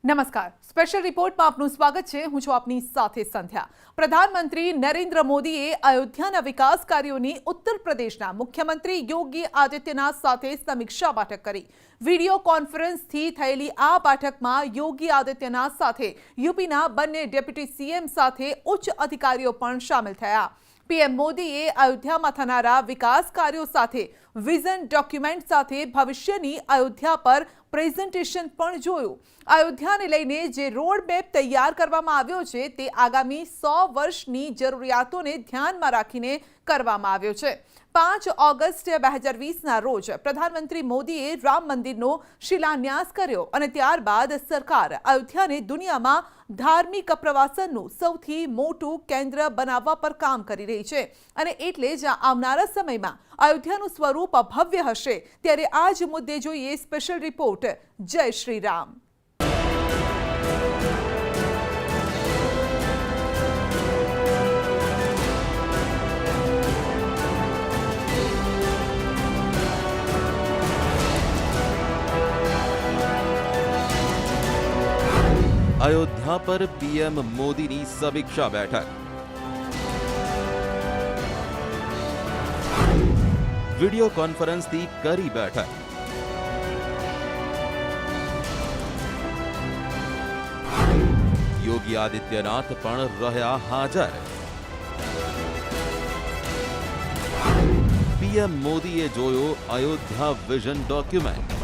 નમસ્કાર, સ્પેશિયલ રિપોર્ટમાં આપનું સ્વાગત છે. હું છું આપની સાથે સંધ્યા. પ્રધાનમંત્રી નરેન્દ્ર મોદીએ અયોધ્યાના વિકાસ કાર્યોની ઉત્તર પ્રદેશના મુખ્યમંત્રી યોગી આદિત્યનાથ સાથે સમીક્ષા બેઠક કરી. વિડીયો કોન્ફરન્સથી થયેલી આ બેઠકમાં યોગી આદિત્યનાથ સાથે યુપીના બંને ડેપ્યુટી સીએમ સાથે ઉચ્ચ અધિકારીઓ પણ સામેલ થયા. પીએમ મોદીએ અયોધ્યામાં થનારા વિકાસ કાર્યો સાથે વિઝન ડોક્યુમેન્ટ સાથે ભવિષ્યની અયોધ્યા પર પ્રેઝન્ટેશન પણ જોયું. અયોધ્યાને લઈને જે રોડ મેપ તૈયાર કરવામાં આવ્યો છે તે આગામી 100 વર્ષની જરૂરિયાતોને ધ્યાનમાં રાખીને કરવામાં આવ્યો છે. 5 ઓગસ્ટ 2020ના રોજ પ્રધાનમંત્રી મોદીએ રામ મંદિરનો શિલાન્યાસ કર્યો અને ત્યારબાદ સરકાર અયોધ્યાને દુનિયામાં ધાર્મિક પ્રવાસનનું સૌથી મોટું કેન્દ્ર બનાવવા પર કામ કરી રહી છે અને એટલે જ આવનારા સમયમાં અયોધ્યાનું સ્વરૂપ ભવ્ય હશે. ત્યારે આ જ મુદ્દે જોઈએ સ્પેશિયલ રિપોર્ટ. જય શ્રી રામ. अयोध्या पर पीएम मोदीની સમીક્ષા બેઠક. વિડિયો કોન્ફરન્સથી કરી બેઠક. યોગી આદિત્યનાથ પણ રહ્યા હાજર. પીએમ મોદીએ જોયો અયોધ્યા વિઝન ડોક્યુમેન્ટ.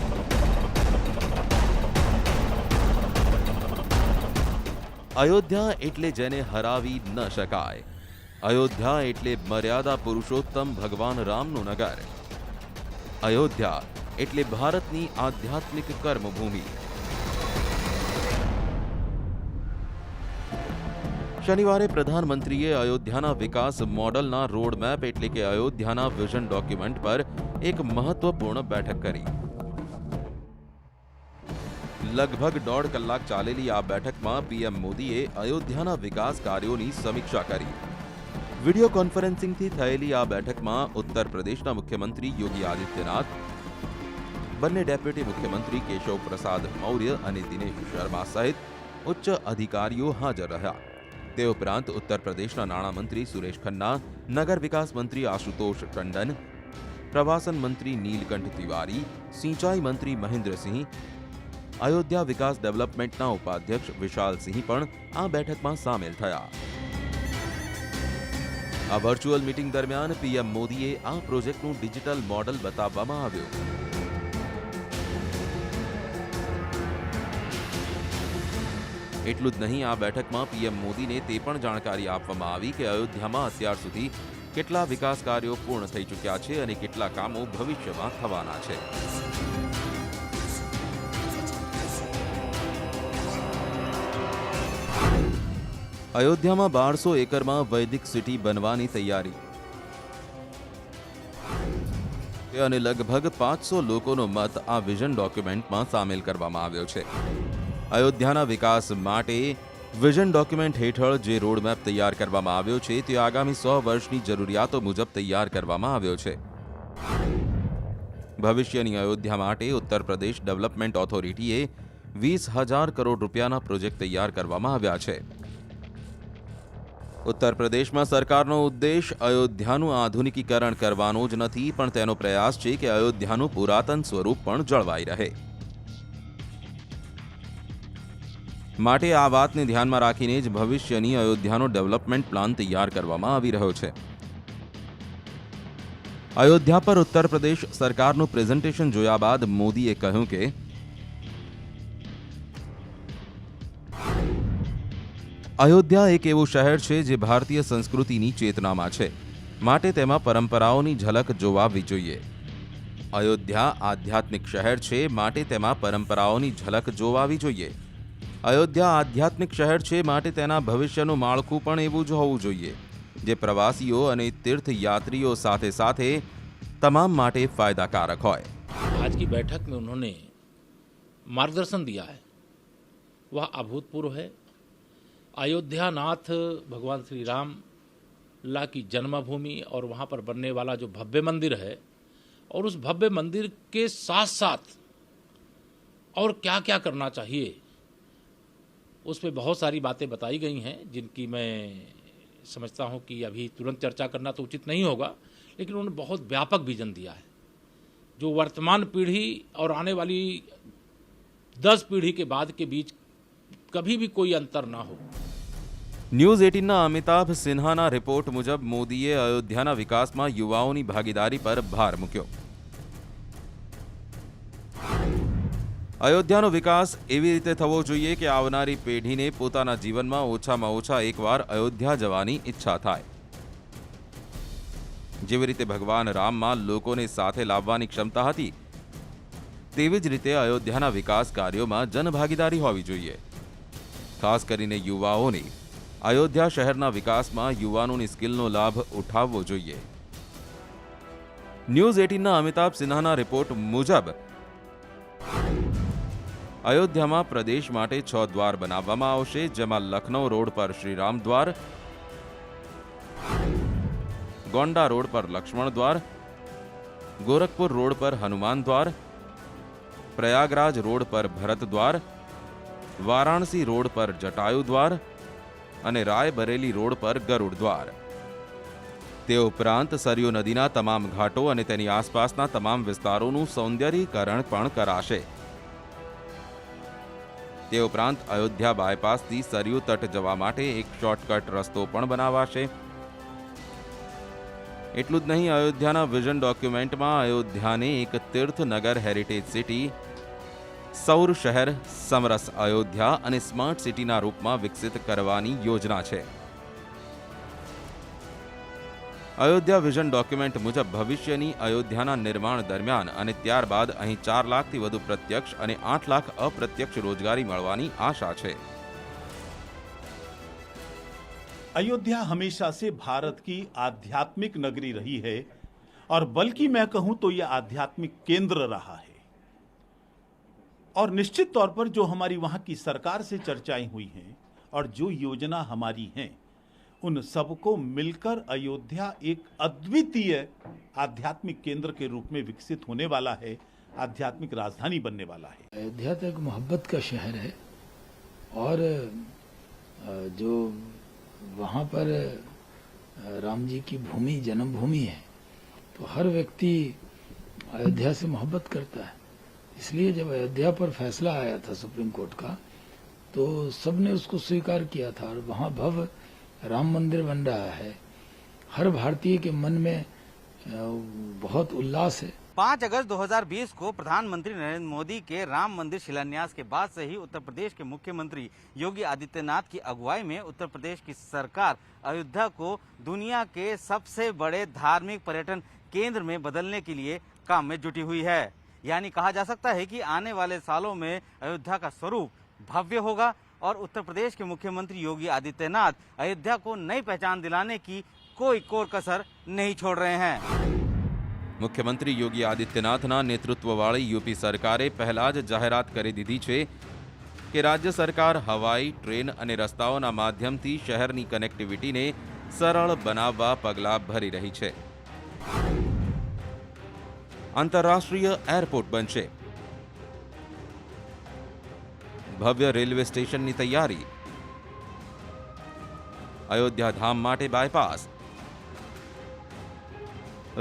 અયોધ્યા એટલે જેને હરાવી ન શકાય. અયોધ્યા એટલે મર્યાદા પુરુષોત્તમ ભગવાન રામનું નગર. અયોધ્યા એટલે ભારતની આધ્યાત્મિક કર્મભૂમિ. શનિવારે પ્રધાનમંત્રીએ અયોધ્યાના વિકાસ મોડલના રોડમેપ એટલે કે અયોધ્યાના વિઝન ડોક્યુમેન્ટ પર એક મહત્વપૂર્ણ બેઠક કરી. લગભગ 1.5 કલાક ચાલેલી આ બેઠકમાં પીએમ મોદીએ અયોધ્યાના વિકાસ કાર્યોની સમીક્ષા કરી. વિડિયો કોન્ફરન્સિંગથી થયેલી આ બેઠકમાં ઉત્તર પ્રદેશના મુખ્યમંત્રી યોગી આદિત્યનાથ, બંને ડેપ્યુટી મુખ્યમંત્રી કેશવ પ્રસાદ મૌર્ય અને દિનેશ શર્મા સહિત ઉચ્ચ અધિકારીઓ હાજર રહ્યા. તે ઉપરાંત ઉત્તર પ્રદેશના નાણામંત્રી સુરેશ ખન્ના, નગર વિકાસ મંત્રી આશુતોષ ટંડન, પ્રવાસન મંત્રી નીલકંઠ તિવારી, સિંચાઈ મંત્રી મહેન્દ્રસિંહ, અયોધ્યા વિકાસ ડેવલપમેન્ટના ઉપાધ્યક્ષ વિશાલસિંહ પણ આ બેઠકમાં સામેલ થયા. આ વર્ચ્યુઅલ મીટિંગ દરમિયાન પીએમ મોદીએ આ પ્રોજેક્ટનું ડિજિટલ મોડલ બતાવવામાં આવ્યું. એટલું જ નહીં, આ બેઠકમાં પીએમ મોદીને તે પણ જાણકારી આપવામાં આવી કે અયોધ્યામાં અત્યાર સુધી કેટલા વિકાસ કાર્યો પૂર્ણ થઈ ચૂક્યા છે અને કેટલા કામો ભવિષ્યમાં થવાના છે. અયોધ્યામાં 1200 એકરમાં વૈદિક સિટી બનવાની તૈયારી અને લગભગ 500 લોકોનો મત આ વિઝન ડોક્યુમેન્ટમાં સામેલ કરવામાં આવ્યો છે. અયોધ્યાના વિકાસ માટે વિઝન ડોક્યુમેન્ટ હેઠળ જે રોડમેપ તૈયાર કરવામાં આવ્યો છે તે આગામી 100 વર્ષની જરૂરિયાતો મુજબ તૈયાર કરવામાં આવ્યો છે. ભવિષ્યની અયોધ્યા માટે ઉત્તર પ્રદેશ ડેવલપમેન્ટ ઓથોરિટીએ 20,000 કરોડ રૂપિયાના પ્રોજેક્ટ તૈયાર કરવામાં આવ્યા છે. ઉત્તર પ્રદેશમાં સરકારનો ઉદ્દેશ અયોધ્યાનું આધુનિકીકરણ કરવાનો જ નથી, પણ તેનો પ્રયાસ છે કે અયોધ્યાનું પુરાતન સ્વરૂપ પણ જળવાઈ રહે. માટે આ વાતને ધ્યાનમાં રાખીને જ ભવિષ્યની અયોધ્યાનો ડેવલપમેન્ટ પ્લાન તૈયાર કરવામાં આવી રહ્યો છે. અયોધ્યા પર ઉત્તર પ્રદેશ સરકારનું પ્રેઝન્ટેશન જોયા બાદ મોદીએ કહ્યું કે અયોધ્યા એક એવું શહેર છે જે ભારતીય સંસ્કૃતિની ચેતનામાં છે, માટે તેમાં પરંપરાઓની ઝલક જોવાવી જોઈએ. અયોધ્યા આધ્યાત્મિક શહેર છે, માટે તેમાં પરંપરાઓની ઝલક જોવાવી જોઈએ. અયોધ્યા આધ્યાત્મિક શહેર છે, માટે તેના ભવિષ્યનું માળખું પણ એવું જ હોવું જોઈએ જે પ્રવાસીઓ અને તીર્થયાત્રીઓ સાથે સાથે તમામ માટે फायदाकारक હોય. आज की बैठक में उन्होंने मार्गदर्शन दिया है वह अभूतपूर्व है. अयोध्या नाथ भगवान श्री राम ला की जन्मभूमि और वहाँ पर बनने वाला जो भव्य मंदिर है और उस भव्य मंदिर के साथ साथ और क्या क्या करना चाहिए उस पर बहुत सारी बातें बताई गई हैं जिनकी मैं समझता हूं कि अभी तुरंत चर्चा करना तो उचित नहीं होगा, लेकिन उन्होंने बहुत व्यापक विजन दिया है जो वर्तमान पीढ़ी और आने वाली 10 पीढ़ी के बाद के बीच कभी भी कोई अंतर ना हो। ન્યૂઝ 18ના અમિતાભ સિન્હાના રિપોર્ટ મુજબ મોદીએ અયોધ્યાના વિકાસમાં યુવાઓની ભાગીદારી પર ભાર મૂક્યો. અયોધ્યાનો વિકાસ એવી રીતે થવો જોઈએ કે આવનારી પેઢીને પોતાના જીવનમાં ઓછામાં ઓછા એકવાર અયોધ્યા જવાની ઈચ્છા થાય. જેવી રીતે ભગવાન રામમાં લોકોને સાથે લાવવાની ક્ષમતા હતી, તેવી જ રીતે અયોધ્યાના વિકાસ કાર્યોમાં જનભાગીદારી હોવી જોઈએ. ખાસ કરીને યુવાઓની અયોધ્યા શહેરના વિકાસમાં યુવાનોની સ્કિલનો લાભ ઉઠાવવો જોઈએ. ન્યૂઝ 18ના અમિતાભ સિન્હાના રિપોર્ટ મુજબ અયોધ્યામાં પ્રદેશ માટે 6 દ્વાર બનાવવામાં આવશે, જેમાં લખનૌ રોડ પર શ્રીરામ દ્વાર, गोंडा रोड पर लक्ष्मण द्वार, गोरखपुर रोड पर हनुमान द्वार, प्रयागराज रोड पर भरत द्वार, वाराणसी रोड पर जटायु द्वार અને રાયબરેલી રોડ પર ગરુડ દ્વાર. તે ઉપરાંત સરયુ નદીના તમામ ઘાટો અને તેની આસપાસના તમામ વિસ્તારોનું સૌંદર્યીકરણ પણ કરાશે. તે ઉપરાંત અયોધ્યા બાયપાસથી સરયુ તટ જવા માટે એક શોર્ટકટ રસ્તો પણ બનાવાશે. એટલું જ નહીં, અયોધ્યાના વિઝન ડોક્યુમેન્ટમાં અયોધ્યાને એક તીર્થનગર હેરિટેજ સિટી, સૌર શહેર, સમરસ અયોધ્યા અને સ્માર્ટ સિટીના રૂપમાં વિકસિત કરવાની યોજના છે. અયોધ્યા વિઝન ડોક્યુમેન્ટ મુજબ ભવિષ્યની અયોધ્યાના નિર્માણ દરમિયાન અને ત્યારબાદ અહીં 4 લાખથી વધુ પ્રત્યક્ષ અને 8 લાખ અપ્રત્યક્ષ રોજગારી મળવાની આશા છે. अयोध्या हमेशा से भारत की आध्यात्मिक नगरी रही है और बल्कि मैं कहूं तो यह आध्यात्मिक केंद्र रहा है. और निश्चित तौर पर जो हमारी वहां की सरकार से चर्चाएं हुई हैं और जो योजना हमारी हैं, उन सबको मिलकर अयोध्या एक अद्वितीय आध्यात्मिक केंद्र के रूप में विकसित होने वाला है, आध्यात्मिक राजधानी बनने वाला है. अयोध्या तो एक मोहब्बत का शहर है और जो वहाँ पर राम जी की भूमि जन्मभूमि है, तो हर व्यक्ति अयोध्या से मोहब्बत करता है. इसलिए जब अयोध्या पर फैसला आया था सुप्रीम कोर्ट का, तो सबने उसको स्वीकार किया था और वहाँ भव्य राम मंदिर बन रहा है. हर भारतीय के मन में बहुत उल्लास है. 5 अगस्त 2020 को प्रधानमंत्री नरेंद्र मोदी के राम मंदिर शिलान्यास के बाद से ही उत्तर प्रदेश के मुख्यमंत्री योगी आदित्यनाथ की अगुवाई में उत्तर प्रदेश की सरकार अयोध्या को दुनिया के सबसे बड़े धार्मिक पर्यटन केंद्र में बदलने के लिए काम में जुटी हुई है. यानी कहा जा सकता है कि आने वाले सालों में अयोध्या का स्वरूप भव्य होगा और उत्तर प्रदेश के मुख्यमंत्री योगी आदित्यनाथ अयोध्या को नई पहचान दिलाने की कोई कोर कसर नहीं छोड़ रहे हैं. મુખ્યમંત્રી યોગી આદિત્યનાથના નેતૃત્વવાળી यूपी સરકારે પહેલા જ જાહેરાત કરી દીધી છે કે રાજ્ય સરકાર હવાઈ, ટ્રેન અને રસ્તાઓના માધ્યમથી શહેરની કનેક્ટિવિટીને સરળ બનાવવા પગલાં ભરી રહી છે. આંતરરાષ્ટ્રીય એરપોર્ટ બનશે. ભવ્ય રેલવે સ્ટેશનની તૈયારી. અયોધ્યા ધામ માટે બાયપાસ.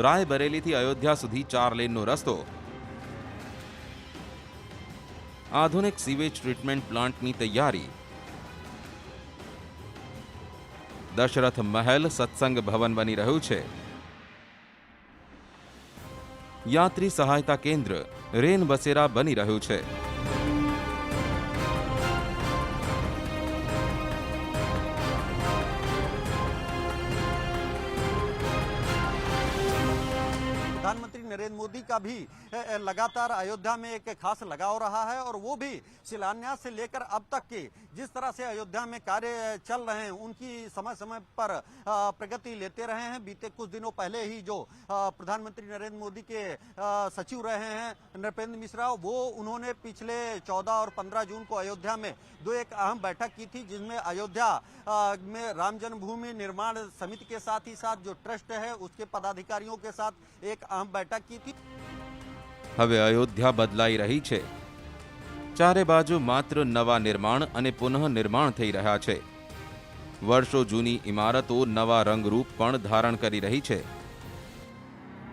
રાયબરેલીથી અયોધ્યા સુધી 4 લેનનો રસ્તો. આધુનિક સીવેજ ટ્રીટમેન્ટ પ્લાન્ટની તૈયારી. દશરથ મહેલ સત્સંગ ભવન બની રહ્યું છે. યાત્રી સહાયતા કેન્દ્ર, રેન બસેરા બની રહ્યું છે. प्रधानमंत्री नरेंद्र मोदी का भी लगातार अयोध्या में एक खास लगाव रहा है और वो भी शिलान्यास से लेकर अब तक के जिस तरह से अयोध्या में कार्य चल रहे हैं उनकी समय समय पर प्रगति लेते रहे हैं. बीते कुछ दिनों पहले ही जो प्रधानमंत्री नरेंद्र मोदी के सचिव रहे हैं नृपेंद्र मिश्रा, वो उन्होंने पिछले 14 और 15 जून को अयोध्या में एक अहम बैठक की थी, जिसमें अयोध्या में राम जन्मभूमि निर्माण समिति के साथ ही साथ जो ट्रस्ट है उसके पदाधिकारियों के साथ एक अहम बैठक की थी. હવે અયોધ્યા બદલાઈ રહી છે. ચારે બાજુ માત્ર નવા નિર્માણ અને પુનઃ નિર્માણ થઈ રહ્યા છે. વર્ષો જૂની ઇમારતો નવા રંગરૂપ પણ ધારણ કરી રહી છે.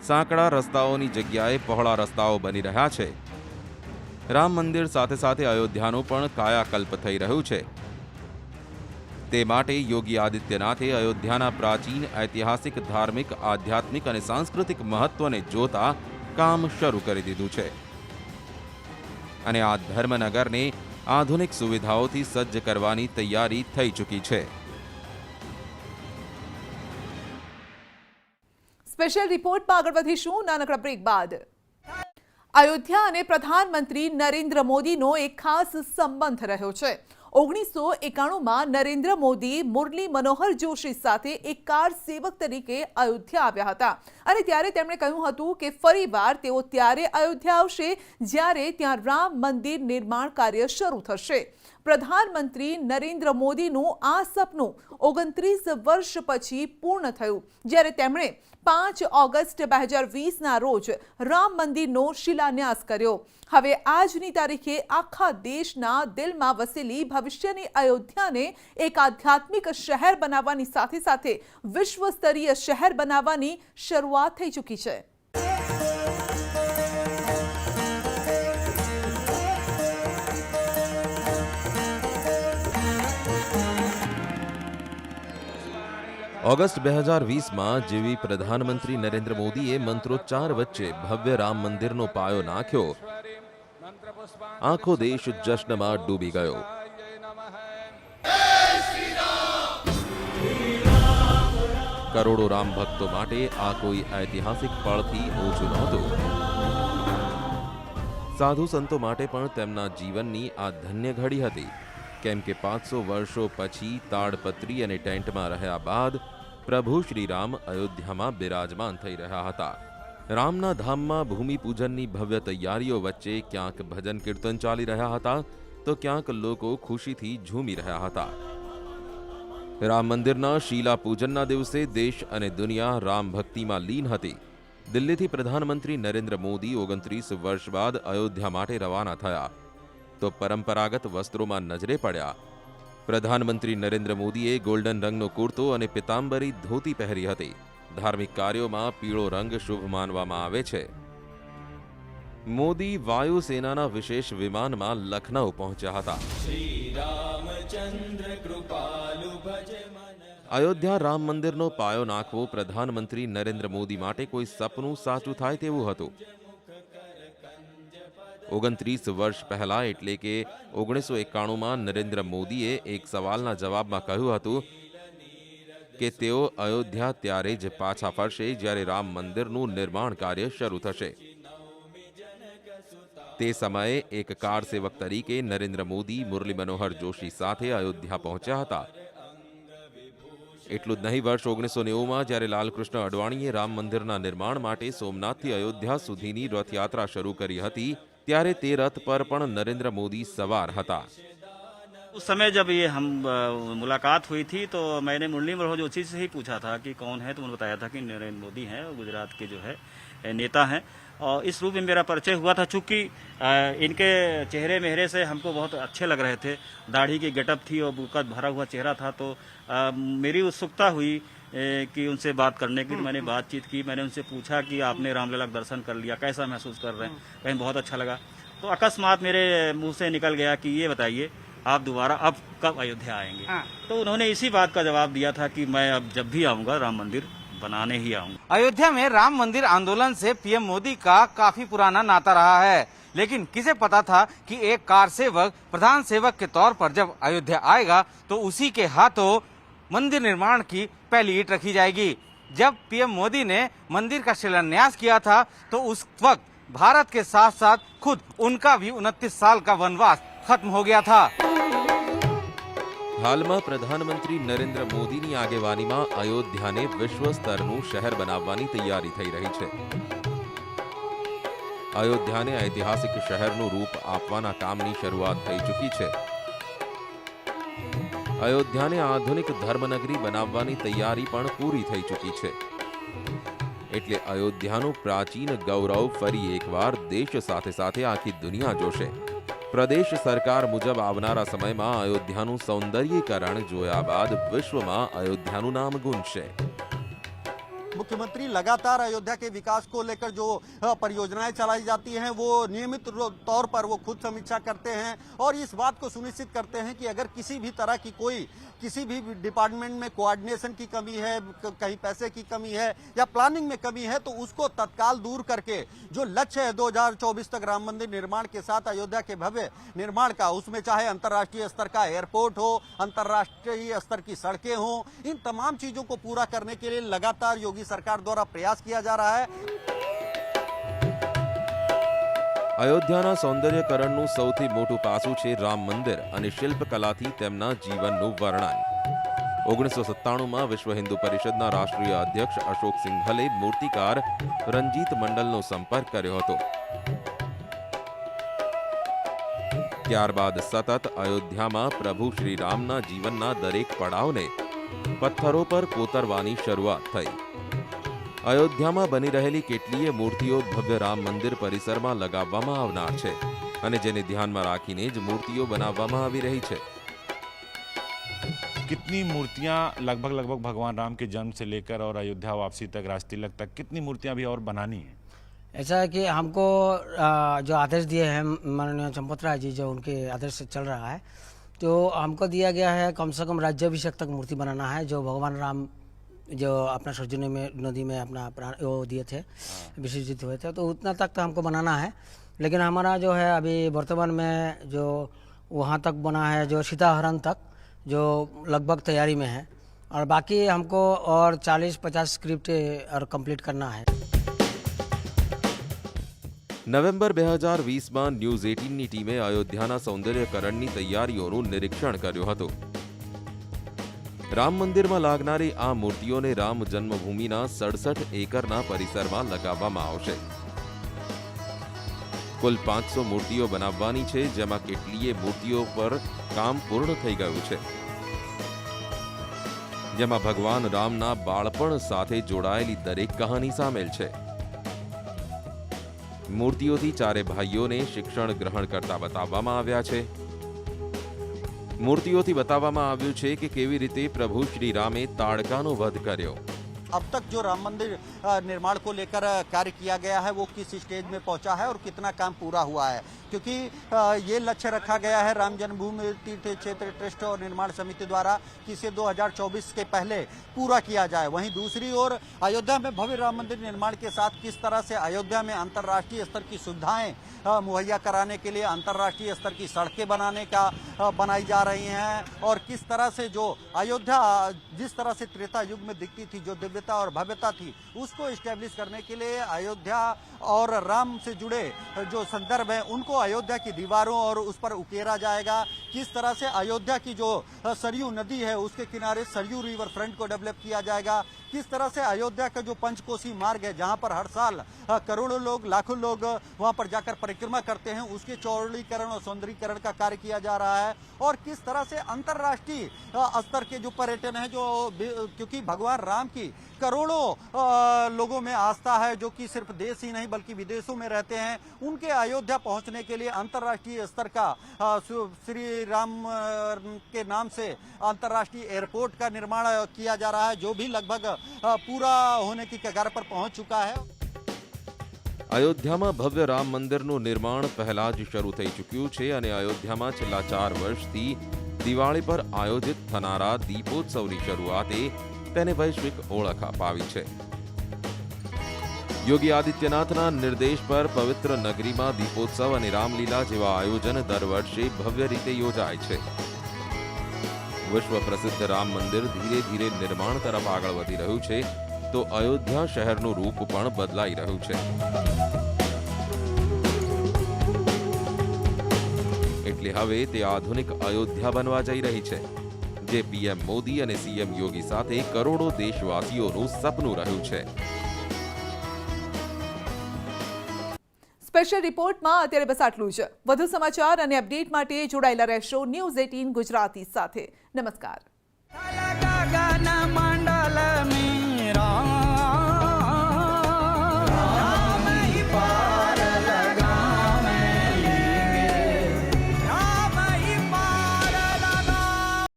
સાંકડા રસ્તાઓની જગ્યાએ પહોળા રસ્તાઓ બની રહ્યા છે. રામ મંદિર સાથે સાથે અયોધ્યાનું પણ કાયાકલ્પ થઈ રહ્યું છે. તે માટે યોગી આદિત્યનાથે અયોધ્યાના પ્રાચીન ઐતિહાસિક, ધાર્મિક, આધ્યાત્મિક અને સાંસ્કૃતિક મહત્વને જોતા કામ શરૂ કરી દીધું છે અને આ ધર્મનગરને આધુનિક સુવિધાઓથી સજ્જ કરવાની તૈયારી થઈ ચૂકી છે. સ્પેશિયલ રિપોર્ટમાં આગળ વધીશું નાનકડા બ્રેક બાદ. અયોધ્યા અને પ્રધાનમંત્રી નરેન્દ્ર મોદીનો એક ખાસ સંબંધ રહ્યો છે. 1991માં નરેન્દ્ર મોદી મુરલી મનોહર જોશી સાથે એક કાર સેવક તરીકે અયોધ્યા આવ્યા હતા અને ત્યારે તેમણે કહ્યું હતું કે ફરીવાર તેઓ ત્યારે અયોધ્યા આવશે જ્યારે ત્યાં રામ મંદિર નિર્માણ કાર્ય શરૂ થશે. પ્રધાનમંત્રી નરેન્દ્ર મોદીનું આ સપનું 29 વર્ષ પછી પૂર્ણ થયું જ્યારે તેમણે 5 ઓગસ્ટ 2020ના રોજ રામ મંદિરનો શિલાન્યાસ કર્યો. હવે આજની તારીખે આખા દેશના દિલમાં વસેલી ભવિષ્યની અયોધ્યાને એક આધ્યાત્મિક શહેર બનાવવાની સાથે સાથે વિશ્વ સ્તરીય શહેર બનાવવાની શરૂઆત થઈ ચૂકી છે. ઓગસ્ટ 2020માં જેવી પ્રધાનમંત્રી નરેન્દ્ર મોદીએ મંત્રોચ્ચાર વચ્ચે ભવ્ય રામ મંદિરનો પાયો નાખ્યો, આખો દેશ જશ્નમાં ડૂબી ગયો. કરોડો રામ ભક્તો માટે આ કોઈ ઐતિહાસિક પળથી ઓછું નહોતું. સાધુ સંતો માટે પણ તેમના જીવનની આ ધન્ય ઘડી હતી, કેમ કે 500 વર્ષો પછી તાડપત્રી અને ટેન્ટમાં રહ્યા બાદ પ્રભુ શ્રીરામ અયોધ્યામાં બિરાજમાન થઈ રહ્યા હતા. રામના ધામમાં ભૂમિપૂજનની ભવ્ય તૈયારીઓ વચ્ચે ક્યાંક ભજન કીર્તન ચાલી રહ્યા હતા તો ક્યાંક લોકો ખુશીથી ઝૂમી રહ્યા હતા. રામ મંદિરના શીલા પૂજનના દિવસે દેશ અને દુનિયા રામ ભક્તિમાં લીન હતી. દિલ્હીથી પ્રધાનમંત્રી નરેન્દ્ર મોદી 29 વર્ષ બાદ અયોધ્યા માટે રવાના થયા તો પરંપરાગત વસ્ત્રોમાં નજરે પડ્યા. પ્રધાનમંત્રી નરેન્દ્ર મોદીએ ગોલ્ડન રંગનો કુર્તો અને પિતાંબરી ધોતી પહેરી હતી. ધાર્મિક કાર્યોમાં પીળો રંગ શુભ માનવામાં આવે છે. મોદી વાયુસેનાના વિશેષ વિમાનમાં લખનૌ પહોંચ્યા હતા. અયોધ્યા રામ મંદિરનો પાયો નાખવો પ્રધાનમંત્રી નરેન્દ્ર મોદી માટે કોઈ સપનું સાચું થાય તેવું હતું. 29 વર્ષ પહેલા એટલે કે 1991માં નરેન્દ્ર મોદીએ એક સવાલના જવાબમાં કહ્યું હતું કે તેઓ અયોધ્યા ત્યારે જ પાછા ફરશે જ્યારે રામ મંદિરનું નિર્માણ કાર્ય શરૂ થશે. તે સમયે એક કાર સેવક તરીકે નરેન્દ્ર મોદી મુરલી મનોહર જોશી સાથે અયોધ્યા પહોંચ્યા હતા. એટલું જ નહીં, વર્ષ 1990માં જ્યારે લાલકૃષ્ણ અડવાણીએ રામ મંદિરના નિર્માણ માટે સોમનાથથી અયોધ્યા સુધીની રથયાત્રા શરૂ કરી હતી ત્યારે તે રથ पर પણ नरेंद्र मोदी सवार હતા. उस समय जब ये हम मुलाकात हुई थी तो मैंने मुरली मनोहर जोशी से ही पूछा था कि कौन है, तो उन्होंने बताया था कि नरेंद्र मोदी हैं, गुजरात के जो है नेता हैं. और इस रूप में मेरा परिचय हुआ था. चूंकि इनके चेहरे मेहरे से हमको बहुत अच्छे लग रहे थे. दाढ़ी की गेटअप थी और बुका भरा हुआ चेहरा था, तो मेरी उत्सुकता हुई कि उनसे बात करने की. मैंने बातचीत की, मैंने उनसे पूछा कि आपने रामलला का दर्शन कर लिया, कैसा महसूस कर रहे हैं. कहीं बहुत अच्छा लगा. तो अकस्मात मेरे मुंह से निकल गया कि ये बताइए आप दोबारा अब कब अयोध्या आएंगे. तो उन्होंने इसी बात का जवाब दिया था कि मैं अब जब भी आऊंगा राम मंदिर बनाने ही आऊंगा. अयोध्या में राम मंदिर आंदोलन से पीएम मोदी का काफी पुराना नाता रहा है, लेकिन किसे पता था कि एक कार सेवक प्रधान सेवक के तौर पर जब अयोध्या आएगा तो उसी के हाथों मंदिर निर्माण की पहली ईंट रखी जाएगी. जब पीएम मोदी ने मंदिर का शिलान्यास किया था तो उस वक्त भारत के साथ साथ खुद उनका भी 29 साल का वनवास खत्म हो गया था. હાલમાં પ્રધાનમંત્રી નરેન્દ્ર મોદીની આગેવાનીમાં અયોધ્યાને વિશ્વ સ્તરનું શહેર બનાવવાની તૈયારી થઈ રહી છે. અયોધ્યાને ઐતિહાસિક શહેરનું રૂપ આપવાના કામની શરૂઆત થઈ ચૂકી છે. અયોધ્યાને આધુનિક ધર્મનગરી બનાવવાની તૈયારી પણ પૂરી થઈ ચૂકી છે. એટલે અયોધ્યાનું પ્રાચીન ગૌરવ ફરી એકવાર દેશ સાથે સાથે આખી દુનિયા જોશે. પ્રદેશ સરકાર મુજબ આવનારા સમયમાં અયોધ્યાનું સૌંદર્યીકરણ જોયા બાદ વિશ્વમાં અયોધ્યાનું નામ ગુંજશે। मुख्यमंत्री लगातार अयोध्या के विकास को लेकर जो परियोजनाएं चलाई जाती हैं वो नियमित तौर पर वो खुद समीक्षा करते हैं और इस बात को सुनिश्चित करते हैं कि अगर किसी भी तरह की किसी भी डिपार्टमेंट में कोऑर्डिनेशन की कमी है, कहीं पैसे की कमी है या प्लानिंग में कमी है तो उसको तत्काल दूर करके जो लक्ष्य है 2024 तक राम मंदिर निर्माण के साथ अयोध्या के भव्य निर्माण का, उसमें चाहे अंतर्राष्ट्रीय स्तर का एयरपोर्ट हो, अंतर्राष्ट्रीय स्तर की सड़कें हो, इन तमाम चीजों को पूरा करने के लिए लगातार योगी सरकार द्वारा प्रयास किया जा रहा है। અયોધ્યાના સૌંદર્યકરણનું સૌથી મોટું પાસું છે રામ મંદિર અને શિલ્પકલાથી તેમના જીવનનું વર્ણન। 1997માં વિશ્વ હિન્દુ પરિષદના રાષ્ટ્રીય અધ્યક્ષ અશોક સિંઘલે મૂર્તિકાર રંજીત મંડલનો સંપર્ક કર્યો હતો। ત્યારબાદ સતત અયોધ્યામાં પ્રભુ શ્રી રામના જીવનના દરેક પડાવને પથ્થરો પર કોતરવાની શરૂઆત થઈ। અયોધ્યામાં બની રહેલી કેટલીય મૂર્તિઓ ભવ્ય રામ મંદિર પરિસરમાં લગાવવામાં આવનાર છે અને જેને ધ્યાનમાં રાખીને જ મૂર્તિઓ બનાવવામાં આવી રહી છે। कितनी मूर्तियां लगभग भगवान राम के जन्म से लेकर और अयोध्या वापसी तक, राज तिलक तक कितनी मूर्तियां अभी और बनानी है? ऐसा है कि हमको जो आदेश दिए हैं माननीय चंपत राय जी, जो उनके आदेश से चल रहा है, तो हमको दिया गया है कम से कम राज्याभिषेक तक मूर्ति बनाना है। जो भगवान राम जो अपना सरजुनी में नदी में अपना प्राण वो दिए थे, विसर्जित हुए थे, तो उतना तक तो हमको बनाना है। लेकिन हमारा जो है अभी वर्तमान में जो वहाँ तक बना है, जो सीताहरण तक जो लगभग तैयारी में है, और बाकी हमको और 40-50 स्क्रिप्ट और कंप्लीट करना है। નવેમ્બર 2020માં ન્યૂઝ 18ની ટીમે અયોધ્યાના સૌંદર્યકરણની તૈયારીઓનું નિરીક્ષણ કર્યું હતું। રામ મંદિરમાં લાગનારી આ મૂર્તિઓને રામ જન્મભૂમિના 67 એકરના પરિસરમાં લગાવવામાં આવશે। કુલ 500 મૂર્તિઓ બનાવવાની છે, જેમાં કેટલીય મૂર્તિઓ પર કામ પૂર્ણ થઈ ગયું છે, જેમાં ભગવાન રામના બાળપણ સાથે જોડાયેલી દરેક કહાની સામેલ છે। મૂર્તિઓથી ચારે ભાઈઓને શિક્ષણ ગ્રહણ કરતા બતાવવામાં આવ્યા છે। મૂર્તિઓથી बतावવામાં આવ્યું છે કે કેવી રીતે પ્રભુ શ્રી રામે તાડકાનો વધ કર્યો। अब तक जो राम मंदिर निर्माण को लेकर कार्य किया गया है वो किस स्टेज में पहुंचा है और कितना काम पूरा हुआ है, क्योंकि ये लक्ष्य रखा गया है राम जन्मभूमि तीर्थ क्षेत्र ट्रस्ट और निर्माण समिति द्वारा कि इसे 2024 के पहले पूरा किया जाए। वहीं दूसरी ओर अयोध्या में भव्य राम मंदिर निर्माण के साथ किस तरह से अयोध्या में अंतर्राष्ट्रीय स्तर की सुविधाएं मुहैया कराने के लिए अंतर्राष्ट्रीय स्तर की सड़कें बनाई जा रही हैं, और किस तरह से जो अयोध्या जिस तरह से त्रेता युग में दिखती थी, जो दिव्यता और भव्यता थी, उसको इस्टेब्लिश करने के लिए अयोध्या और राम से जुड़े जो संदर्भ हैं उनको अयोध्या की दीवारों और उस पर उकेरा जाएगा। किस तरह से अयोध्या की जो सरयू नदी है उसके किनारे सरयू रिवर फ्रंट को डेवलप किया जाएगा। किस तरह से अयोध्या का जो पंचकोसी मार्ग है, जहां पर हर साल करोड़ों लोग, लाखों लोग वहां पर जाकर परिक्रमा करते हैं, उसके चौड़ीकरण और सौंदर्यीकरण का कार्य किया जा रहा है। और किस तरह से अंतर्राष्ट्रीय स्तर के जो पर्यटन है, जो क्योंकि भगवान राम की करोड़ों लोगों में आस्था है, जो कि सिर्फ देश ही नहीं बल्कि विदेशों में रहते हैं, उनके अयोध्या पहुंचने के लिए अंतर्राष्ट्रीय स्तर का श्री राम के नाम से अंतर्राष्ट्रीय एयरपोर्ट का निर्माण किया जा रहा है, जो भी लगभग पूरा होने की कगार पर पहुंच चुका है। અયોધ્યામાં ભવ્ય રામ મંદિરનું નિર્માણ પહેલા જ શરૂ થઈ ચૂક્યું છે અને અયોધ્યામાં છેલ્લા 4 વર્ષથી દિવાળી પર આયોજિત થનારા દીપોત્સવની શરૂઆતે તેને વૈશ્વિક ઓળખ અપાવી છે। યોગી આદિત્યનાથના નિર્દેશ પર પવિત્ર નગરીમાં દીપોત્સવ અને રામલીલા જેવા આયોજન દર વર્ષે ભવ્ય રીતે યોજાય છે। વિશ્વ પ્રસિદ્ધ રામ મંદિર ધીરે ધીરે નિર્માણ તરફ આગળ વધી રહ્યું છે, તો અયોધ્યા શહેરનું રૂપ પણ બદલાઈ રહ્યું છે। એટલે હવે તે આધુનિક અયોધ્યા બનવા જઈ રહી છે, જે પીએમ મોદી અને સીએમ યોગી સાથે કરોડો દેશવાસીઓનું સપનું રહ્યું છે। સ્પેશિયલ રિપોર્ટમાં અત્યારે બસ આટલું જ। વધુ સમાચાર અને અપડેટ માટે જોડાયેલા રહેશો ન્યૂઝ 18 ગુજરાતી સાથે। નમસ્કાર।